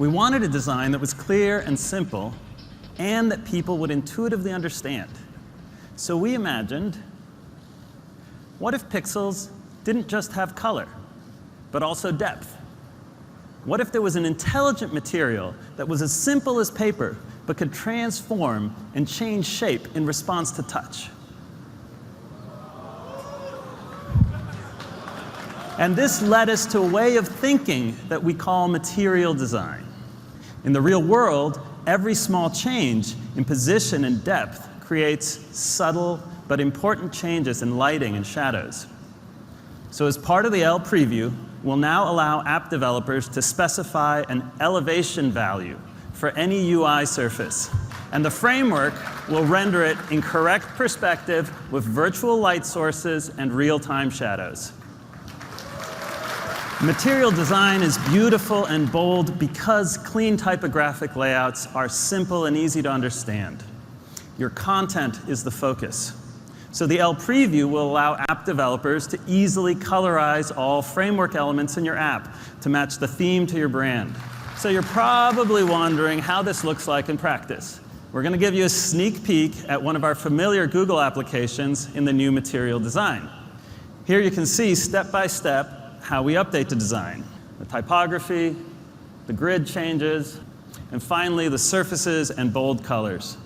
We wanted a design that was clear and simple, and that people would intuitively understand. So we imagined, what if pixels didn't just have color, but also depth? What if there was an intelligent material that was as simple as paper, but could transform and change shape in response to touch? And this led us to a way of thinking that we call material design. In the real world, every small change in position and depth creates subtle but important changes in lighting and shadows. So as part of the L preview, we'll now allow app developers to specify an elevation value for any UI surface. And the framework will render it in correct perspective with virtual light sources and real-time shadows. Material design is beautiful and bold because clean typographic layouts are simple and easy to understand. Your content is the focus. So the L preview will allow app developers to easily colorize all framework elements in your app to match the theme to your brand. So you're probably wondering how this looks like in practice. We're going to give you a sneak peek at one of our familiar Google applications in the new material design. Here you can see step by step how we update the design. The typography, the grid changes, and finally the surfaces and bold colors.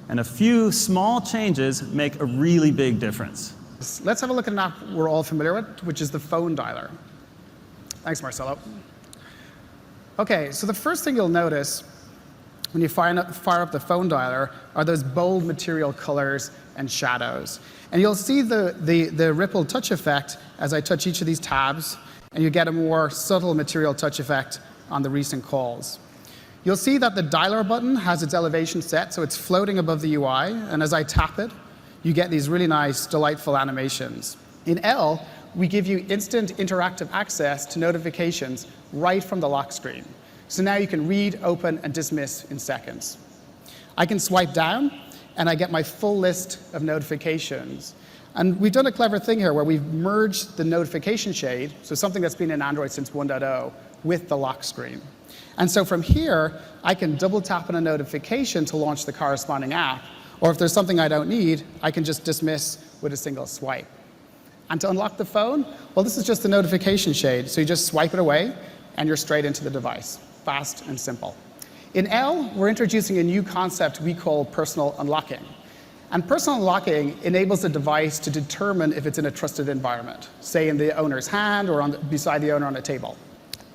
And a few small changes make a really big difference. Let's have a look at an app we're all familiar with, which is the phone dialer. Thanks, Marcelo. OK, so the first thing you'll notice when you fire up the phone dialer are those bold material colors and shadows. And you'll see the ripple touch effect as I touch each of these tabs, and you get a more subtle material touch effect on the recent calls. You'll see that the dialer button has its elevation set, so it's floating above the UI. And as I tap it, you get these really nice, delightful animations. In L, we give you instant interactive access to notifications right from the lock screen. So now you can read, open, and dismiss in seconds. I can swipe down, and I get my full list of notifications. And we've done a clever thing here where we've merged the notification shade, so something that's been in Android since 1.0, with the lock screen. And so from here, I can double tap on a notification to launch the corresponding app. Or if there's something I don't need, I can just dismiss with a single swipe. And to unlock the phone, well, this is just the notification shade. So you just swipe it away, and you're straight into the device. Fast and simple. In L, we're introducing a new concept we call personal unlocking. And personal unlocking enables the device to determine if it's in a trusted environment, say in the owner's hand or beside the owner on a table.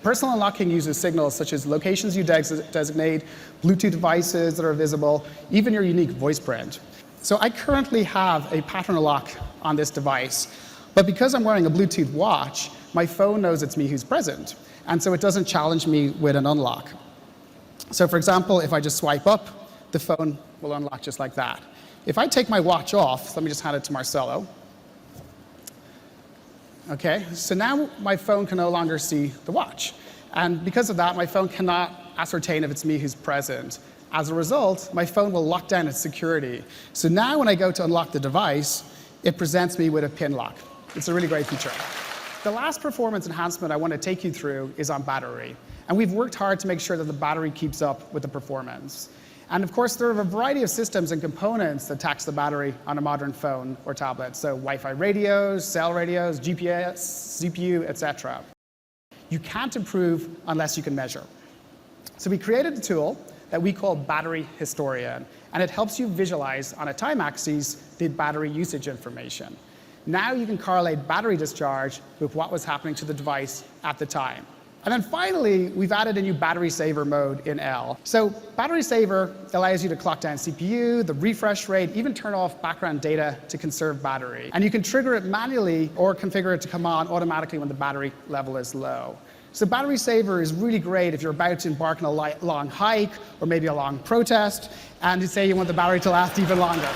Personal unlocking uses signals such as locations you designate, Bluetooth devices that are visible, even your unique voice print. So I currently have a pattern lock on this device, but because I'm wearing a Bluetooth watch, my phone knows it's me who's present, and so it doesn't challenge me with an unlock. So for example, if I just swipe up, the phone will unlock just like that. If I take my watch off, let me just hand it to Marcelo. OK, so now my phone can no longer see the watch. And because of that, my phone cannot ascertain if it's me who's present. As a result, my phone will lock down its security. So now when I go to unlock the device, it presents me with a pin lock. It's a really great feature. The last performance enhancement I want to take you through is on battery. And we've worked hard to make sure that the battery keeps up with the performance. And of course, there are a variety of systems and components that tax the battery on a modern phone or tablet. So Wi-Fi radios, cell radios, GPS, CPU, et cetera. You can't improve unless you can measure. So we created a tool that we call Battery Historian. And it helps you visualize on a time axis the battery usage information. Now you can correlate battery discharge with what was happening to the device at the time. And then finally, we've added a new battery saver mode in L. So battery saver allows you to clock down CPU, the refresh rate, even turn off background data to conserve battery. And you can trigger it manually or configure it to come on automatically when the battery level is low. So battery saver is really great if you're about to embark on a long hike or maybe a long protest, and you say you want the battery to last even longer.